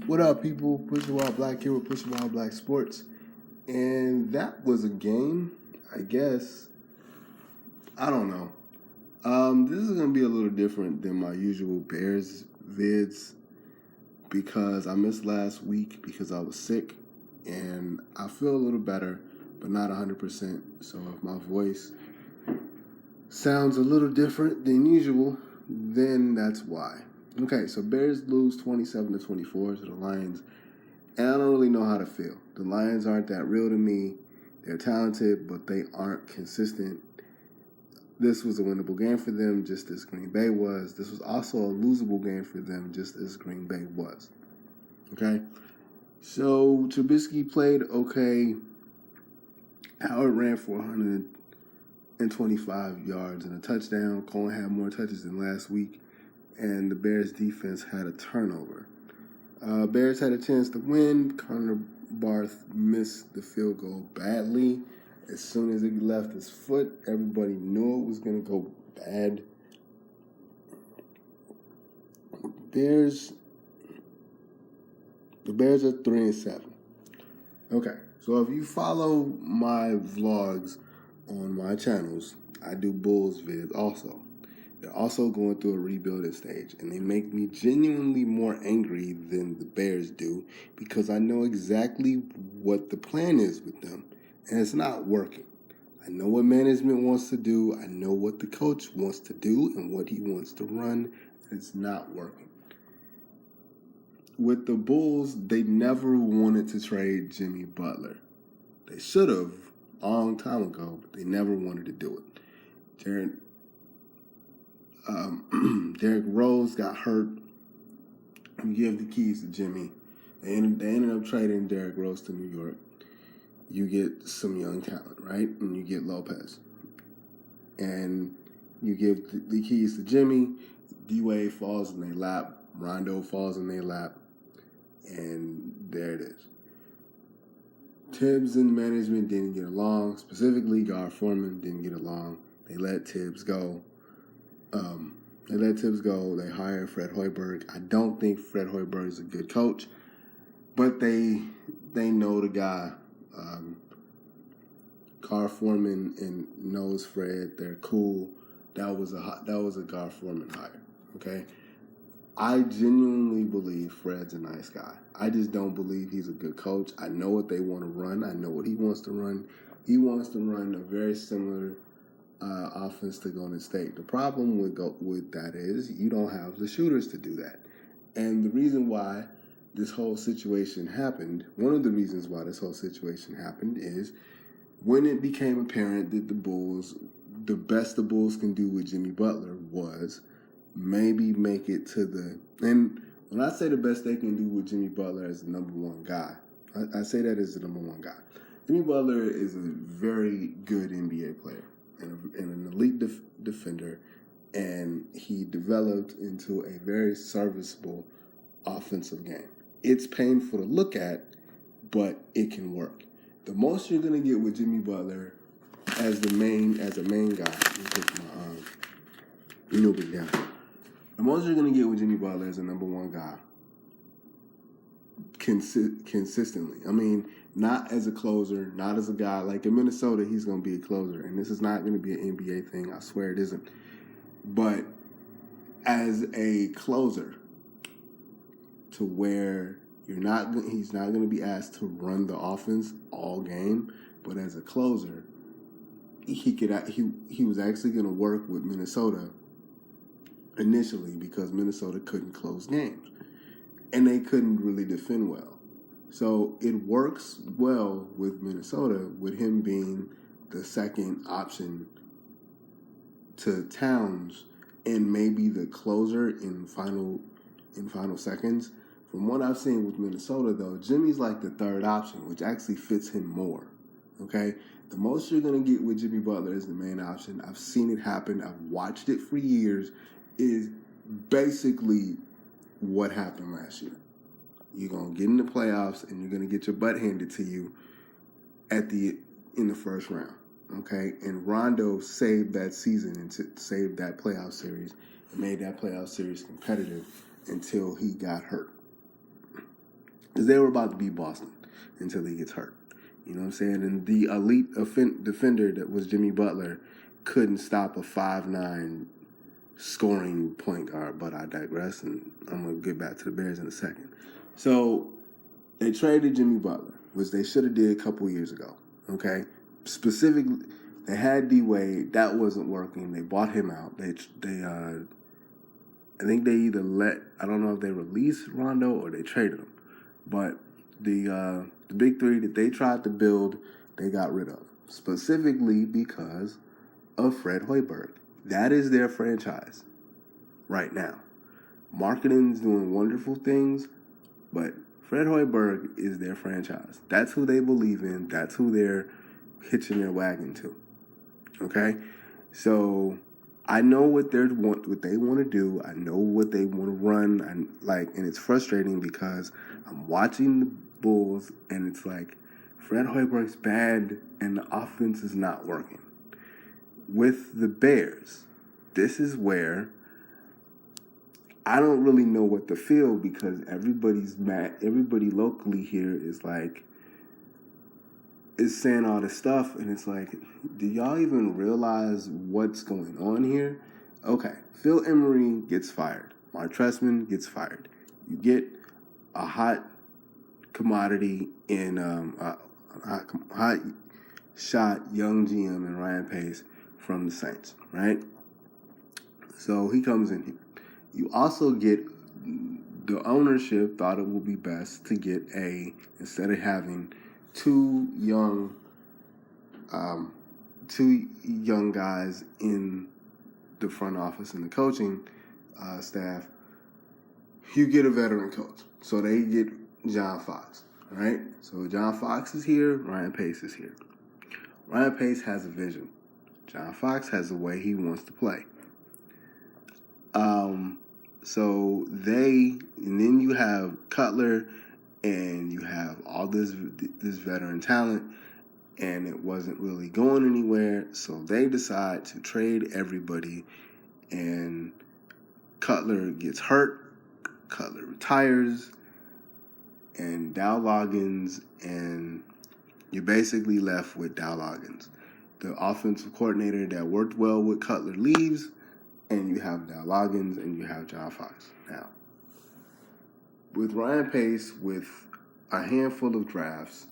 What up, people? Push Wild Black here with Push Wild Black Sports. And that was a game, I guess. I don't know. This is going to be a little different than my usual Bears vids because I missed last week because I was sick. And I feel a little better, but not 100%. So if my voice sounds a little different than usual, then that's why. Okay, so Bears lose 27-24 to the Lions. And I don't really know how to feel. The Lions aren't that real to me. They're talented, but they aren't consistent. This was a winnable game for them, just as Green Bay was. This was also a losable game for them, just as Green Bay was. Okay? So, Trubisky played okay. Howard ran for 125 yards and a touchdown. Cohen had more touches than last week. And the Bears defense had a turnover. Bears had a chance to win. Connor Barth missed the field goal badly. As soon as it left his foot, everybody knew it was going to go bad. The Bears are 3-7. Okay, so if you follow my vlogs on my channels, I do Bulls vids also. They're also going through a rebuilding stage, and they make me genuinely more angry than the Bears do because I know exactly what the plan is with them, and it's not working. I know what management wants to do. I know what the coach wants to do and what he wants to run, and it's not working. With the Bulls, they never wanted to trade Jimmy Butler. They should have a long time ago, but they never wanted to do it. Derrick Rose got hurt. You give the keys to Jimmy. They ended up trading Derrick Rose to New York. You get some young talent, right? And you get Lopez. And you give the keys to Jimmy. D-Wade falls in their lap. Rondo falls in their lap. And there it is. Tibbs and management didn't get along. Specifically, Gar Forman didn't get along. They let Tibbs go. They hired Fred Hoiberg. I don't think Fred Hoiberg is a good coach, but they know the guy. Gar Forman and knows Fred. They're cool. That was a Gar Forman hire. Okay, I genuinely believe Fred's a nice guy. I just don't believe he's a good coach. I know what they want to run. I know what he wants to run. He wants to run a very similar offense to Golden State. The problem with that is you don't have the shooters to do that. And the reason why this whole situation happened, one of the reasons why this whole situation happened is when it became apparent that the best the Bulls can do with Jimmy Butler was maybe make it to and when I say the best they can do with Jimmy Butler as the number one guy, I say that as the number one guy. Jimmy Butler is a very good NBA player and an elite defender, and he developed into a very serviceable offensive game. It's painful to look at, but it can work. The most you're going to get with Jimmy Butler as a main guy, let me put my newbie down. The most you're going to get with Jimmy Butler as a number one guy consistently. I mean, not as a closer, not as a guy. Like in Minnesota, he's going to be a closer. And this is not going to be an NBA thing. I swear it isn't. But as a closer to where he's not going to be asked to run the offense all game. But as a closer, he was actually going to work with Minnesota initially because Minnesota couldn't close games. And they couldn't really defend well. So it works well with Minnesota, with him being the second option to Towns and maybe the closer in final seconds. From what I've seen with Minnesota, though, Jimmy's like the third option, which actually fits him more. Okay? The most you're going to get with Jimmy Butler is the main option. I've seen it happen. I've watched it for years. Is basically what happened last year. You're going to get in the playoffs and you're going to get your butt handed to you in the first round. Okay? And Rondo saved that season and saved that playoff series and made that playoff series competitive until he got hurt. because they were about to beat Boston until he gets hurt. You know what I'm saying? And the elite defender that was Jimmy Butler couldn't stop a 5'9" scoring point guard, but I digress, and I'm going to get back to the Bears in a second. So they traded Jimmy Butler, which they should have did a couple years ago, okay? Specifically, they had D-Wade. That wasn't working. They bought him out. I think they either I don't know if they released Rondo or they traded him. But the big three that they tried to build, they got rid of. Specifically because of Fred Hoiberg. That is their franchise right now. Marketing's doing wonderful things, but Fred Hoiberg is their franchise. That's who they believe in. That's who they're hitching their wagon to. Okay? So I know what they want to do. I know what they want to run. And it's frustrating because I'm watching the Bulls and it's like Fred Hoiberg's bad and the offense is not working. With the Bears, this is where I don't really know what to feel because everybody's mad. Everybody locally here is saying all this stuff, and it's like, do y'all even realize what's going on here? Okay, Phil Emery gets fired. Mark Trestman gets fired. You get a hot commodity in a hot shot young GM in Ryan Pace from the Saints, right? So he comes in here. You also get the ownership thought it would be best to get instead of having two young guys in the front office and the coaching staff, you get a veteran coach. So they get John Fox, right? So John Fox is here, Ryan Pace is here. Ryan Pace has a vision. John Fox has a way he wants to play. And then you have Cutler, and you have all this veteran talent, and it wasn't really going anywhere. So they decide to trade everybody, and Cutler gets hurt. Cutler retires, and Dow Loggins, and you're basically left with Dow Loggins. The offensive coordinator that worked well with Cutler leaves, and you have Dow Loggins, and you have John Fox. Now, with Ryan Pace, with a handful of drafts,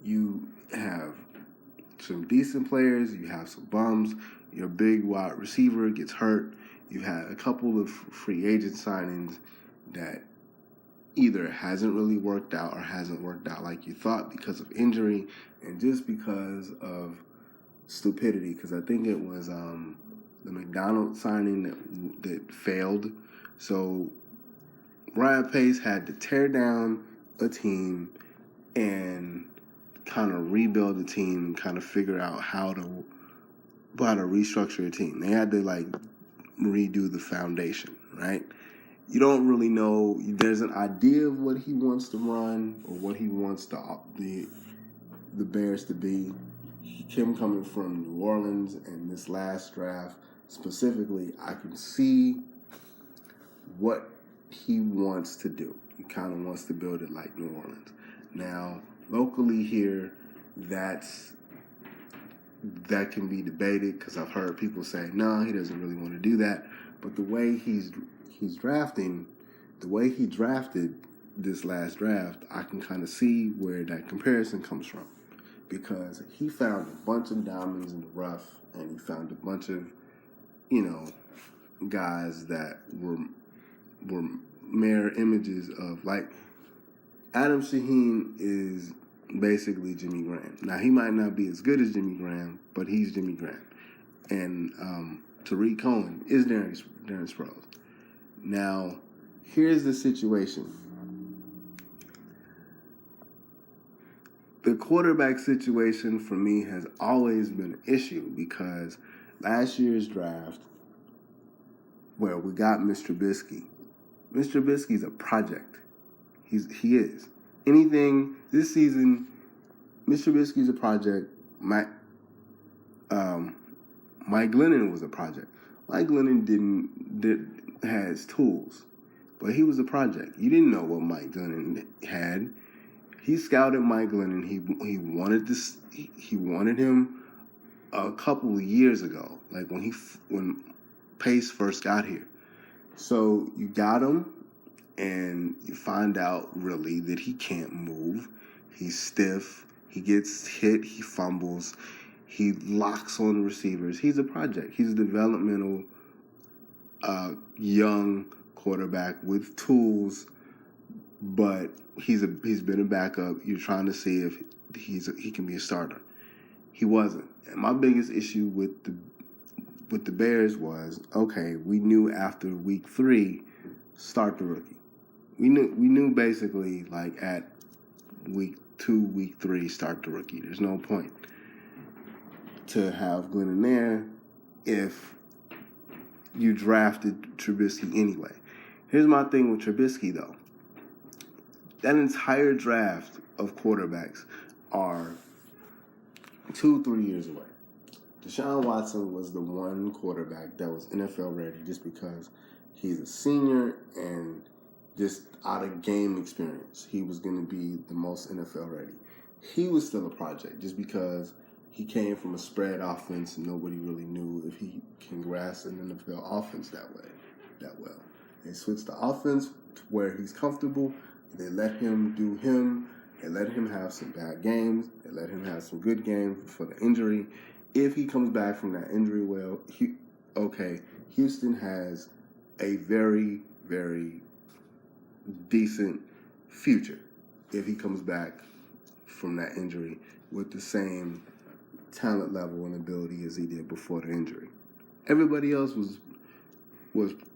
you have some decent players, you have some bums, your big wide receiver gets hurt, you had a couple of free agent signings that either hasn't really worked out or hasn't worked out like you thought because of injury and just because of stupidity, because I think it was the McDonald signing that failed. So Ryan Pace had to tear down a team and kind of rebuild the team and kind of figure out how to restructure a team. They had to redo the foundation, right? You don't really know. There's an idea of what he wants to run or what he wants the Bears to be. Him coming from New Orleans and this last draft specifically, I can see what he wants to do. He kind of wants to build it like New Orleans. Now, locally here, that can be debated because I've heard people say, no, he doesn't really want to do that. But the way he's drafting, the way he drafted this last draft, I can kind of see where that comparison comes from. Because he found a bunch of diamonds in the rough, and he found a bunch of, guys that were mirror images of, Adam Shaheen is basically Jimmy Graham. Now, he might not be as good as Jimmy Graham, but he's Jimmy Graham. And Tariq Cohen is Darren Sproles. Now, here's the situation. The quarterback situation for me has always been an issue because last year's draft, where we got Mr. Trubisky. Mr. Trubisky's a project. He is. Anything this season, Mr. Trubisky's a project. Mike Glennon was a project. Mike Glennon has tools. but he was a project. You didn't know what Mike Glennon had. He scouted Mike Glennon. He wanted this. He wanted him a couple of years ago, like when Pace first got here. So you got him, and you find out really that he can't move. He's stiff. He gets hit. He fumbles. He locks on receivers. He's a project. He's a developmental young quarterback with tools, but he's been a backup. You're trying to see if he can be a starter. He wasn't. And my biggest issue with the Bears was, okay, we knew after week 3, start the rookie. We knew basically like at week 2, week 3, start the rookie. There's no point to have Glennon there if you drafted Trubisky anyway. Here's my thing with Trubisky, though. That entire draft of quarterbacks are 2-3 years away. Deshaun Watson was the one quarterback that was NFL ready just because he's a senior and just out of game experience. He was going to be the most NFL ready. He was still a project just because he came from a spread offense and nobody really knew if he can grasp an NFL offense that well. They switched the offense to where he's comfortable. They let him do him. They let him have some bad games. They let him have some good games for the injury. If he comes back from that injury, well, Houston has a very, very decent future if he comes back from that injury with the same talent level and ability as he did before the injury. Everybody else was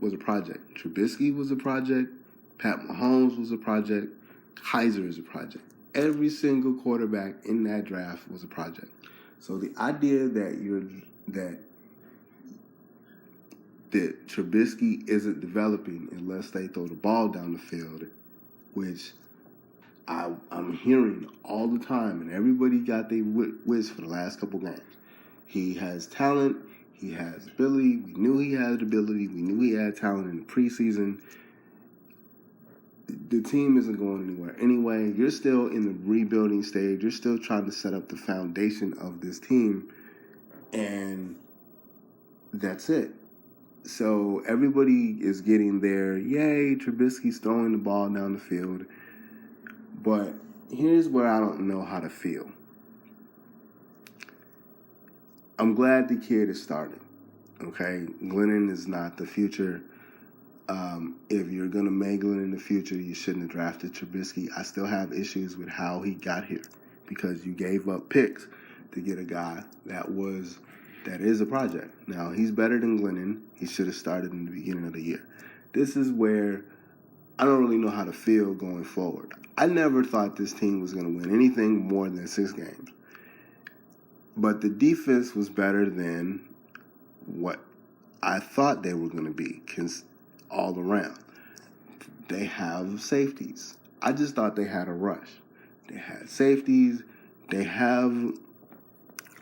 a project. Trubisky was a project. Pat Mahomes was a project. Kaiser is a project. Every single quarterback in that draft was a project. So the idea that Trubisky isn't developing unless they throw the ball down the field, which I'm hearing all the time, and everybody got their whiz for the last couple games. He has talent. He has ability. We knew he had ability. We knew he had talent in the preseason. The team isn't going anywhere anyway. You're still in the rebuilding stage. You're still trying to set up the foundation of this team, and that's it. So everybody is getting there. Yay, Trubisky's throwing the ball down the field. But here's where I don't know how to feel. I'm glad the kid is starting. Okay, Glennon is not the future. If you're going to make Glennon in the future, you shouldn't have drafted Trubisky. I still have issues with how he got here because you gave up picks to get a guy that is a project. Now, he's better than Glennon. He should have started in the beginning of the year. This is where I don't really know how to feel going forward. I never thought this team was going to win anything more than 6 games. But the defense was better than what I thought they were going to be all around. They have safeties. I just thought they had a rush. They had safeties. They have,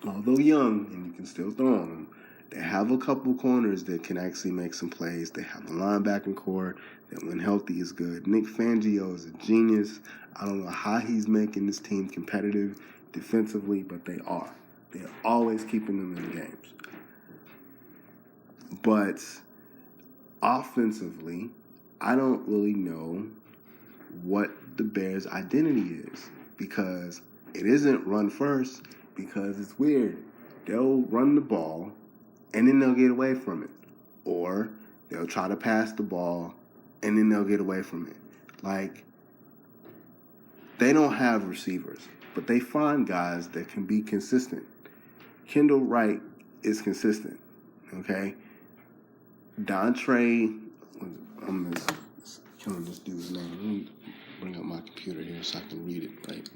although young, and you can still throw on them, they have a couple corners that can actually make some plays. They have a linebacking core that, when healthy, is good. Nick Fangio is a genius. I don't know how he's making this team competitive defensively, but they are. They're always keeping them in the games. But offensively, I don't really know what the Bears' identity is because it isn't run first, because it's weird. They'll run the ball and then they'll get away from it. Or they'll try to pass the ball and then they'll get away from it. Like, they don't have receivers, but they find guys that can be consistent. Kendall Wright is consistent, okay? Dontre, I'm killing this dude's name. Let me bring up my computer here so I can read it right.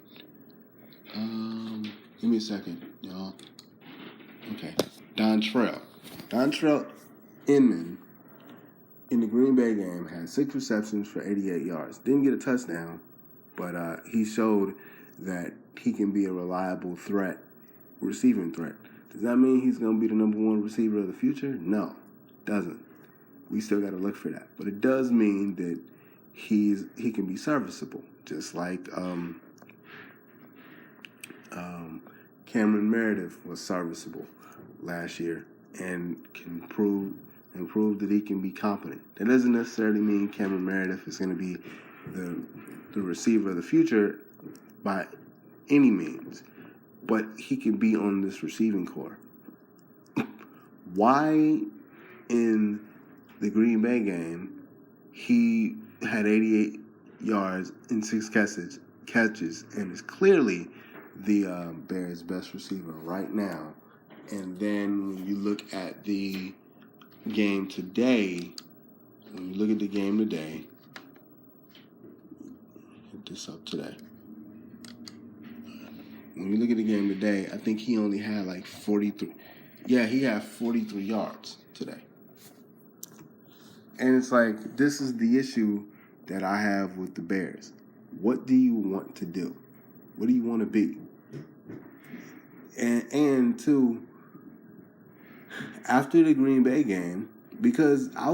Give me a second, y'all. Okay, Dontrell Inman in the Green Bay game had 6 receptions for 88 yards. Didn't get a touchdown, but he showed that he can be a reliable threat, receiving threat. Does that mean he's going to be the number 1 receiver of the future? No, doesn't. We still got to look for that. But it does mean that he can be serviceable, just like Cameron Meredith was serviceable last year and can prove that he can be competent. That doesn't necessarily mean Cameron Meredith is going to be the receiver of the future by any means, but he can be on this receiving core. Why in the Green Bay game he had 88 yards and 6 catches and is clearly the Bears' best receiver right now. And then when you look at the game today, hit this up today. When you look at the game today, I think he only had like 43. Yeah, he had 43 yards today. And it's like, this is the issue that I have with the Bears. What do you want to do? What do you want to be? And two, after the Green Bay game, because I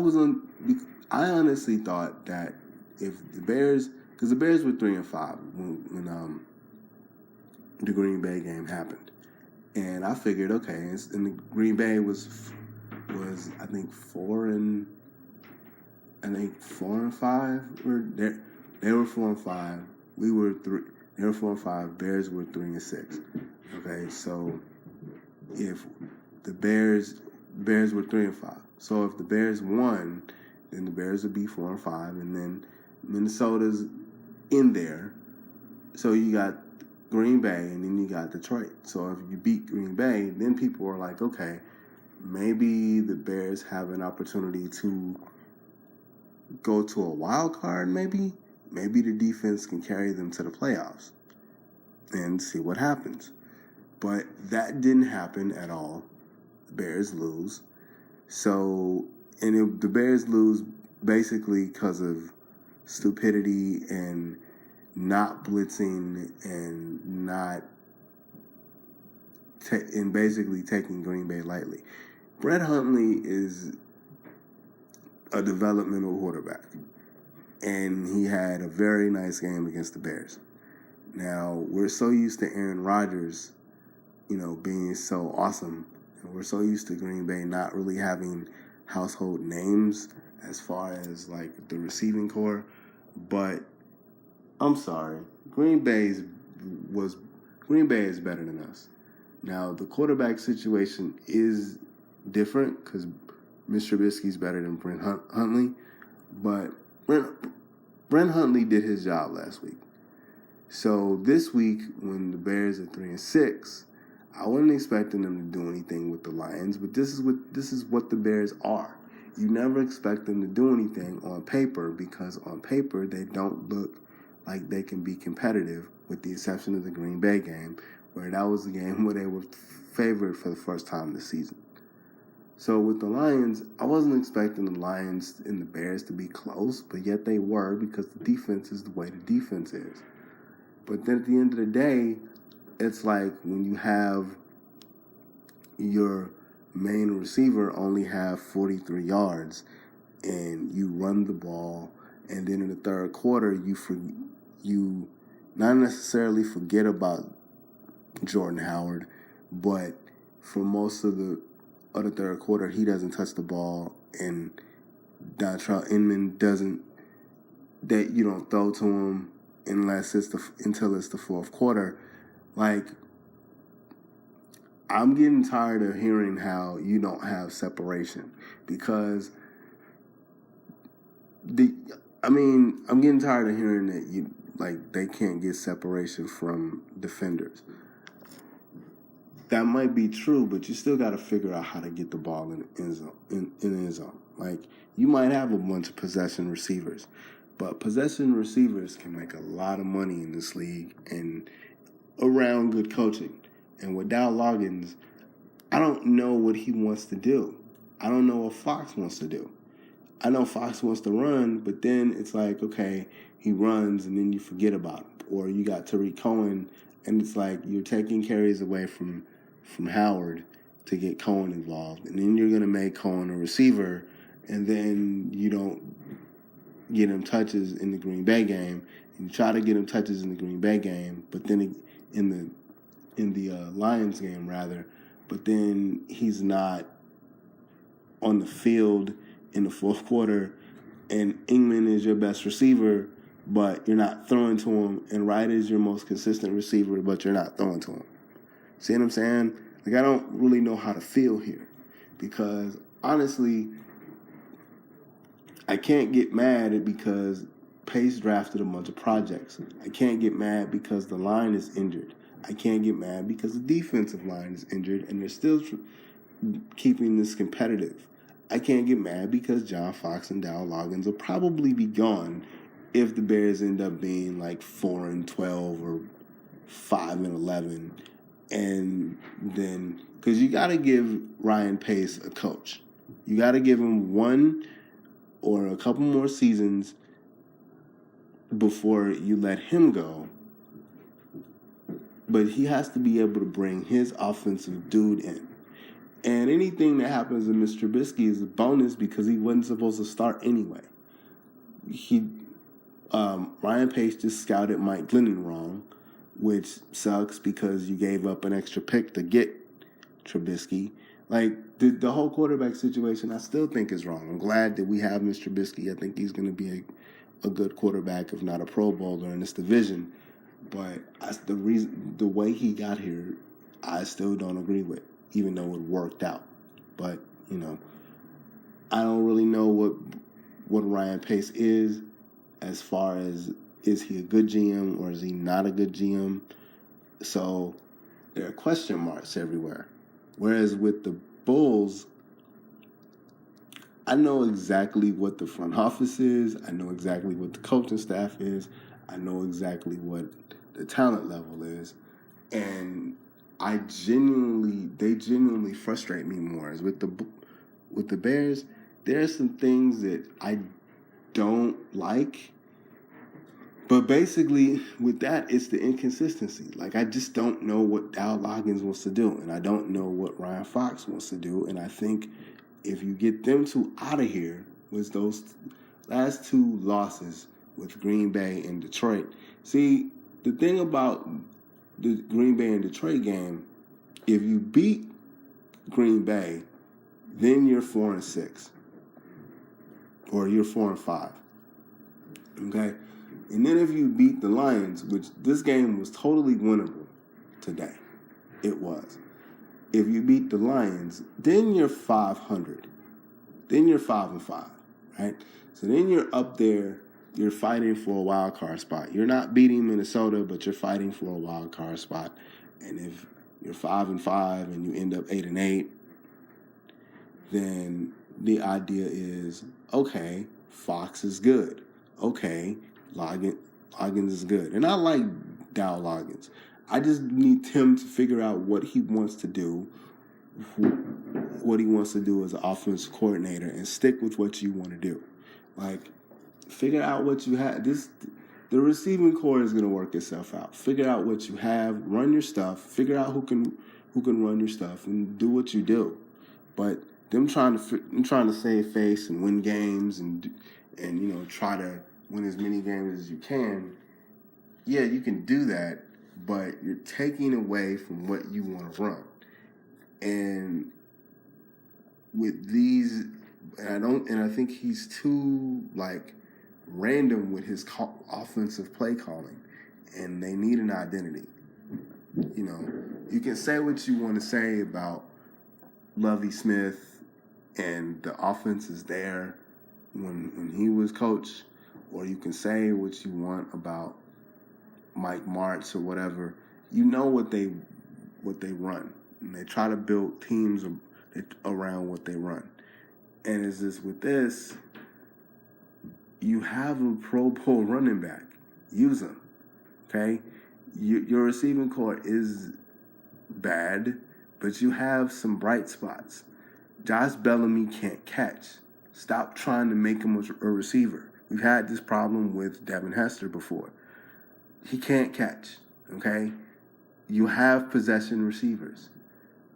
honestly thought that if the Bears, because the Bears were 3-5 when the Green Bay game happened, and I figured, okay, and the Green Bay was I think 4-5. They were 4-5. We were 3. They were 4-5. Bears were 3-6. Okay, so if the Bears were 3-5. So if the Bears won, then the Bears would be 4-5, and then Minnesota's in there. So you got Green Bay, and then you got Detroit. So if you beat Green Bay, then people are like, okay, maybe the Bears have an opportunity to go to a wild card, maybe the defense can carry them to the playoffs and see what happens. But that didn't happen at all. The Bears lose. So, the Bears lose basically because of stupidity and not blitzing and not and basically taking Green Bay lightly. Brett Hundley is a developmental quarterback, and he had a very nice game against the Bears. Now, we're so used to Aaron Rodgers, being so awesome, and we're so used to Green Bay not really having household names as far as like the receiving core. But I'm sorry, Green Bay is better than us. Now, the quarterback situation is different because Mitch Trubisky's better than Brent Hundley, but Brent Hundley did his job last week. So this week, when the Bears are 3-6, I wasn't expecting them to do anything with the Lions, but this is what the Bears are. You never expect them to do anything on paper because on paper they don't look like they can be competitive, with the exception of the Green Bay game, where that was the game where they were favored for the first time this season. So with the Lions, I wasn't expecting the Lions and the Bears to be close, but yet they were because the defense is the way the defense is. But then at the end of the day, it's like when you have your main receiver only have 43 yards and you run the ball, and then in the third quarter you not necessarily forget about Jordan Howard, but for most of the third quarter he doesn't touch the ball, and Dontrell Inman you don't throw to him until it's the fourth quarter. Like, I'm getting tired of hearing how you don't have separation, because I'm getting tired of hearing that they can't get separation from defenders. That might be true, but you still got to figure out how to get the ball in the end zone. Like, you might have a bunch of possession receivers, but possession receivers can make a lot of money in this league and around good coaching. And with Dow Loggins, I don't know what he wants to do. I don't know what Fox wants to do. I know Fox wants to run, but then it's like, okay, he runs and then you forget about him. Or you got Tariq Cohen, and it's like you're taking carries away from Howard to get Cohen involved. And then you're going to make Cohen a receiver, and then you don't get him touches in the Green Bay game, and you try to get him touches in the Green Bay game, but then in the Lions game rather, but then he's not on the field in the fourth quarter, and Ingman is your best receiver, but you're not throwing to him, and Wright is your most consistent receiver, but you're not throwing to him. See what I'm saying? Like, I don't really know how to feel here, because honestly, I can't get mad because Pace drafted a bunch of projects. I can't get mad because the line is injured. I can't get mad because the defensive line is injured and they're still keeping this competitive. I can't get mad because John Fox and Dow Loggins will probably be gone if the Bears end up being like 4-12 or 5-11. And then, because you got to give Ryan Pace a coach. You got to give him one or a couple more seasons before you let him go. But he has to be able to bring his offensive dude in. And anything that happens to Mr. Trubisky is a bonus because he wasn't supposed to start anyway. Ryan Pace just scouted Mike Glennon wrong, which sucks because you gave up an extra pick to get Trubisky. Like, the whole quarterback situation, I still think is wrong. I'm glad that we have Mr. Trubisky. I think he's going to be a good quarterback, if not a Pro Bowler in this division. But the way he got here, I still don't agree with, even though it worked out. But, I don't really know what Ryan Pace is as far as, is he a good GM or is he not a good GM? So there are question marks everywhere. Whereas with the Bulls, I know exactly what the front office is. I know exactly what the coaching staff is. I know exactly what the talent level is. And they genuinely frustrate me more. As with the Bears, there are some things that I don't like. But basically, with that, it's the inconsistency. Like, I just don't know what Dow Loggins wants to do, and I don't know what Ryan Fox wants to do. And I think if you get them two out of here with those last two losses with Green Bay and Detroit. See, the thing about the Green Bay and Detroit game, if you beat Green Bay, then you're 4-6. Or you're 4-5. Okay? And then if you beat the Lions, which this game was totally winnable today. It was. If you beat the Lions, then you're 500. Then you're 5-5, right? So then you're up there, you're fighting for a wild card spot. You're not beating Minnesota, but you're fighting for a wild card spot. And if you're 5-5 and you end up 8-8, then the idea is, okay, Fox is good. Okay, Loggins is good. And I like Dow Loggins. I just need Tim to figure out what he wants to do, what he wants to do as an offensive coordinator, and stick with what you want to do. Like, figure out what you have. The receiving core is going to work itself out. Figure out what you have, run your stuff, figure out who can run your stuff, and do what you do. But them trying to save face and win games and try to win as many games as you can, yeah, you can do that, but you're taking away from what you want to run. And with these, I think he's too random with his offensive play calling, and they need an identity. You can say what you want to say about Lovie Smith, and the offense is there when he was coach, or you can say what you want about Mike Martz or whatever. You know what they run, and they try to build teams around what they run. And it's just with this, you have a Pro Bowl running back. Use him, okay? Your receiving core is bad, but you have some bright spots. Josh Bellamy can't catch. Stop trying to make him a receiver. We've had this problem with Devin Hester before. He can't catch, okay? You have possession receivers.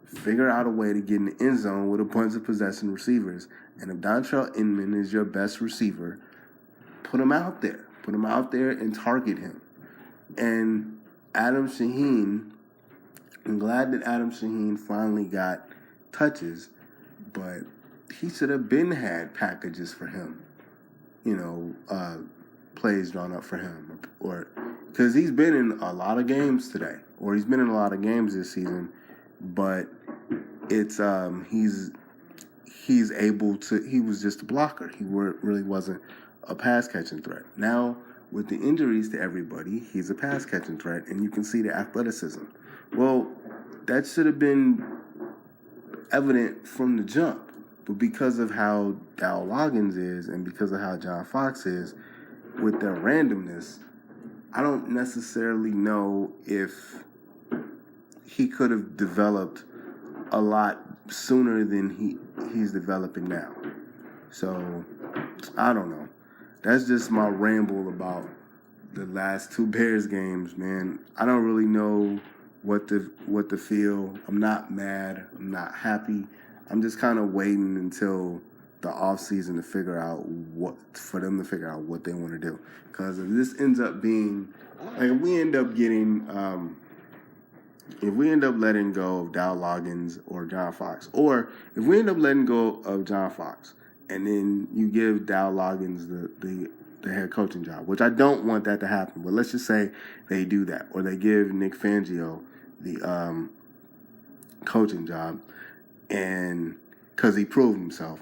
Figure out a way to get in the end zone with a bunch of possession receivers. And if Dontrell Inman is your best receiver, put him out there. Put him out there and target him. And Adam Shaheen, I'm glad that Adam Shaheen finally got touches, but he should have been had packages for him, plays drawn up for him, or because he's been in a lot of games today, or he's been in a lot of games this season, but it's he's able to. He was just a blocker. He really wasn't a pass catching threat. Now with the injuries to everybody, he's a pass catching threat, and you can see the athleticism. Well, that should have been evident from the jump, but because of how Dow Loggins is and because of how John Fox is with their randomness, I don't necessarily know if he could have developed a lot sooner than he's developing now. So, I don't know. That's just my ramble about the last two Bears games, man. I don't really know what to feel. I'm not mad. I'm not happy. I'm just kind of waiting until the offseason to figure out what they want to do. Because if this ends up being, like, if we end up letting go of Dow Loggins or John Fox, or if we end up letting go of John Fox, and then you give Dow Loggins the head coaching job, which I don't want that to happen, but let's just say they do that, or they give Nick Fangio the coaching job, and because he proved himself,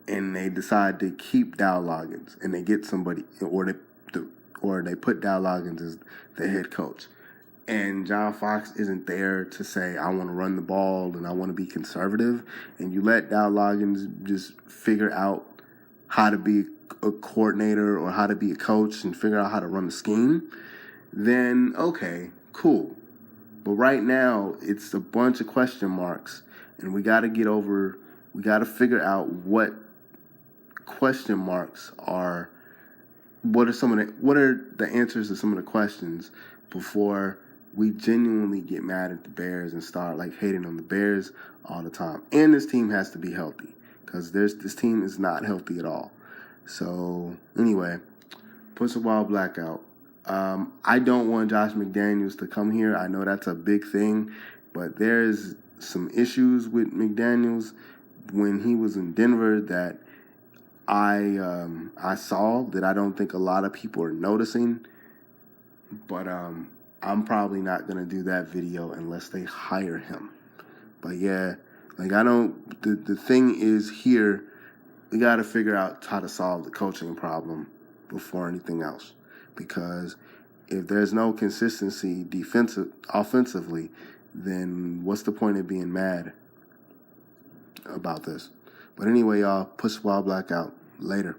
and they decide to keep Dow Loggins, and they get somebody, or they put Dow Loggins as the head coach, and John Fox isn't there to say, I want to run the ball and I want to be conservative, and you let Dow Loggins just figure out how to be a coordinator or how to be a coach and figure out how to run the scheme, then okay, cool. But right now, it's a bunch of question marks, and we got to figure out what question marks are, what are the answers to some of the questions before we genuinely get mad at the Bears and start hating on the Bears all the time. And this team has to be healthy, because this team is not healthy at all. So anyway, Push a Wild Blackout. I don't want Josh McDaniels to come here. I know that's a big thing, but there's some issues with McDaniels when he was in Denver that I saw that I don't think a lot of people are noticing. But I'm probably not gonna do that video unless they hire him. But yeah, the thing is here, we gotta figure out how to solve the coaching problem before anything else. Because if there's no consistency offensively, then what's the point of being mad about this? But anyway, y'all, Push Wild Blackout. Later.